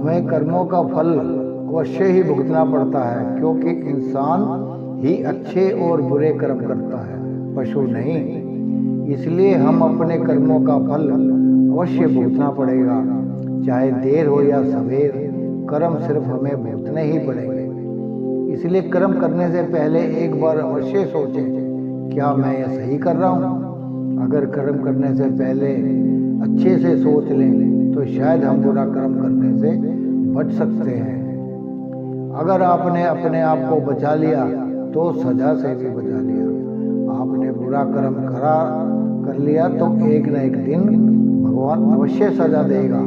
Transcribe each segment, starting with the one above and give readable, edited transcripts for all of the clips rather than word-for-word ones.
हमें कर्मों का फल अवश्य ही भुगतना पड़ता है, क्योंकि इंसान ही अच्छे और बुरे कर्म करता है, पशु नहीं। इसलिए हम अपने कर्मों का फल अवश्य भुगतना पड़ेगा, चाहे देर हो या सवेर, कर्म सिर्फ हमें भुगतने ही पड़ेंगे। इसलिए कर्म करने से पहले एक बार अवश्य सोचें, क्या मैं यह सही कर रहा हूँ? अगर कर्म करने से पहले अच्छे से सोच लें तो शायद हम बुरा कर्म करने से बच सकते हैं। अगर आपने अपने आप को बचा लिया तो सजा से भी बचा लिया। आपने बुरा कर्म कर लिया तो एक न एक दिन भगवान अवश्य सजा देगा।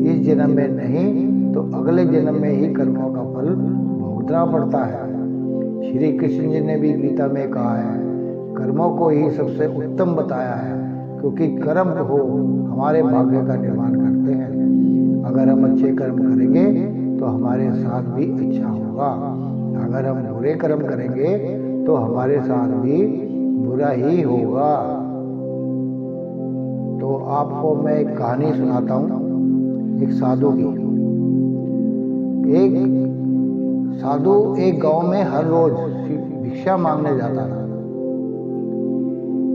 इस जन्म में नहीं तो अगले जन्म में ही कर्मों का फल भुगतना पड़ता है। श्री कृष्ण जी ने भी गीता में कहा है, कर्मों को ही सबसे उत्तम बताया है, क्योंकि कर्म हो हमारे भाग्य का निर्माण करते हैं। अगर हम अच्छे कर्म करेंगे तो हमारे साथ भी अच्छा होगा, अगर हम बुरे कर्म करेंगे तो हमारे साथ भी बुरा ही होगा। तो आपको मैं एक कहानी सुनाता हूँ, एक साधु की। एक साधु एक गांव में हर रोज भिक्षा मांगने जाता था।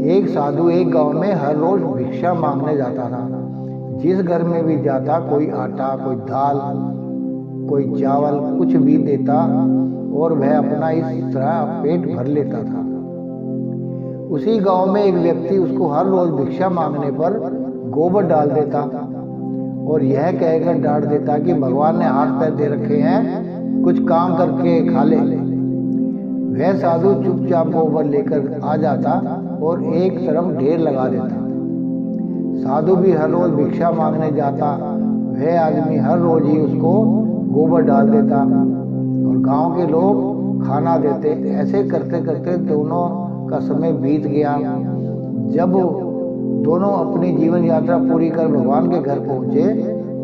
एक साधु एक गांव में हर रोज भिक्षा मांगने जाता था। जिस घर में भी जाता, कोई आटा, कोई दाल, कोई चावल, कुछ भी देता और वह अपना इस तरह पेट भर लेता था। उसी गांव में एक व्यक्ति उसको हर रोज भिक्षा मांगने पर गोबर डाल देता और यह कहकर डांट देता कि भगवान ने हाथ पैर दे रखे हैं, कुछ काम करके खा ले। वह साधु चुपचाप गोबर लेकर आ जाता और एक तरफ ढेर लगा देता। साधु भी हर रोज भिक्षा मांगने जाता, वह आदमी हर रोज ही उसको गोबर डाल देता और गांव के लोग खाना देते। ऐसे करते करते दोनों का समय बीत गया। जब दोनों अपनी जीवन यात्रा पूरी कर भगवान के घर पहुंचे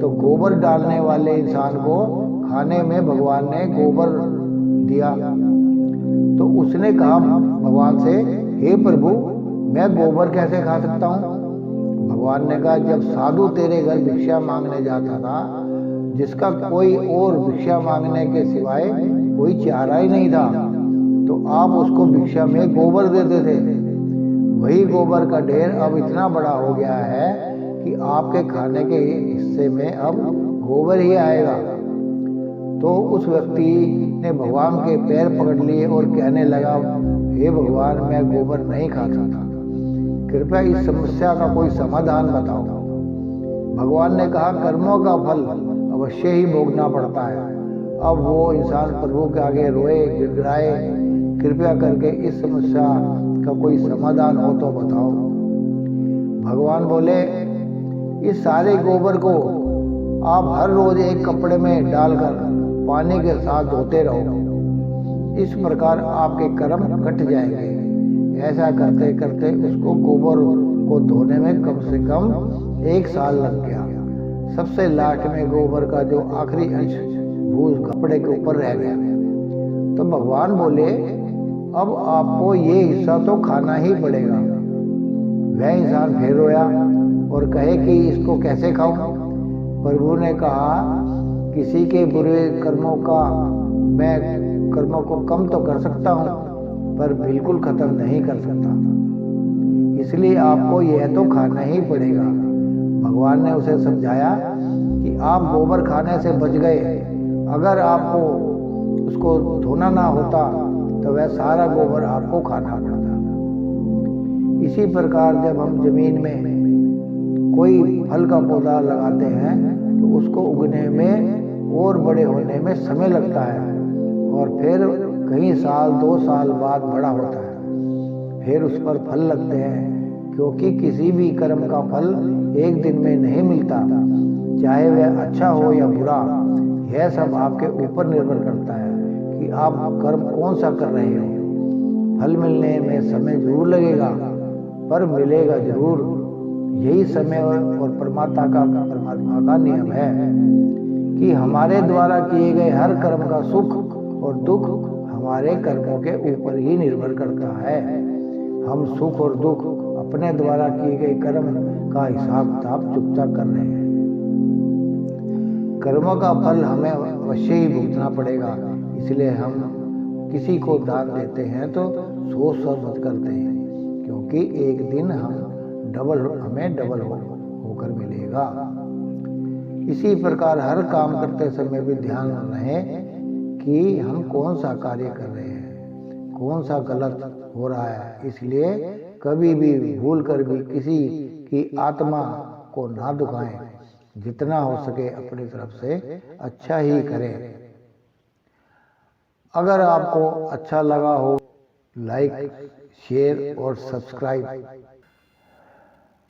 तो गोबर डालने वाले इंसान को खाने में भगवान ने गोबर दिया। तो उसने कहा भगवान से, हे प्रभु, मैं गोबर कैसे खा सकता हूँ? भगवान ने कहा, जब साधु तेरे घर भिक्षा मांगने जाता था, जिसका कोई और भिक्षा मांगने के सिवाय कोई चारा ही नहीं था, तो आप उसको भिक्षा में गोबर देते थे। वही गोबर का ढेर अब इतना बड़ा हो गया है कि आपके खाने के हिस्से में अब गोबर ही आएगा। तो उस व्यक्ति ने भगवान के पैर पकड़ लिए और कहने लगा, हे भगवान, मैं गोबर नहीं खा सकता, कृपया इस समस्या का कोई समाधान बताओ। भगवान ने कहा, कर्मों का फल अवश्य ही भोगना पड़ता है। अब वो इंसान प्रभु के आगे रोए, गिड़गिड़ाए, कृपया करके इस समस्या का कोई समाधान हो तो बताओ। भगवान बोले, इस सारे गोबर को आप हर रोज एक कपड़े में डालकर पानी के साथ धोते रहो। इस प्रकार आपके कर्म कट जाएंगे। ऐसा करते करते उसको गोबर को धोने में कम से कम 1 साल लग गया। सबसे लास्ट में गोबर का जो आखिरी अंश भूस कपड़े के ऊपर रह गया। तो भगवान बोले, अब आपको ये हिस्सा तो खाना ही पड़ेगा। वह इंसान फिर रोया और कहे कि इसको कैसे खाऊं? प्रभु ने कहा, किसी के बुरे कर्मों का मैं कर्मों को कम तो कर सकता हूँ, पर बिल्कुल खत्म नहीं कर सकता, इसलिए आपको यह तो खाना ही पड़ेगा। भगवान ने उसे समझाया कि आप गोबर खाने से बच गए। अगर आपको उसको धोना ना होता तो वह सारा गोबर आपको खाना पड़ता। इसी प्रकार जब हम जमीन में कोई फल का पौधा लगाते हैं तो उसको उगने में और बड़े होने में समय लगता है और फिर कई साल 2 साल बाद बड़ा होता है, फिर उस पर फल लगते हैं। क्योंकि किसी भी कर्म का फल एक दिन में नहीं मिलता, चाहे वह अच्छा हो या बुरा। यह सब आपके ऊपर निर्भर करता है कि आप कर्म कौन सा कर रहे हो। फल मिलने में समय जरूर लगेगा, पर मिलेगा जरूर। यही समय और परमात्मा का नियम है कि हमारे द्वारा किए गए हर कर्म का सुख और दुख हमारे कर्मों के ऊपर ही निर्भर करता है। हम सुख और दुख अपने द्वारा किए गए कर्म का हिसाब किताब चुकता कर रहे हैं। कर्म का फल हमें अवश्य ही भुगतना पड़ेगा। इसलिए हम किसी को दान देते हैं तो सोच समझ करते हैं, क्योंकि एक दिन हमें डबल होकर मिलेगा। इसी प्रकार हर काम करते समय भी ध्यान रहे कि हम कौन सा कार्य कर रहे हैं, कौन सा गलत हो रहा है। इसलिए कभी भी भूल कर भी किसी की आत्मा को ना दुखाएं। जितना हो सके अपनी तरफ से अच्छा ही करें। अगर आपको अच्छा लगा हो, लाइक, शेयर और सब्सक्राइब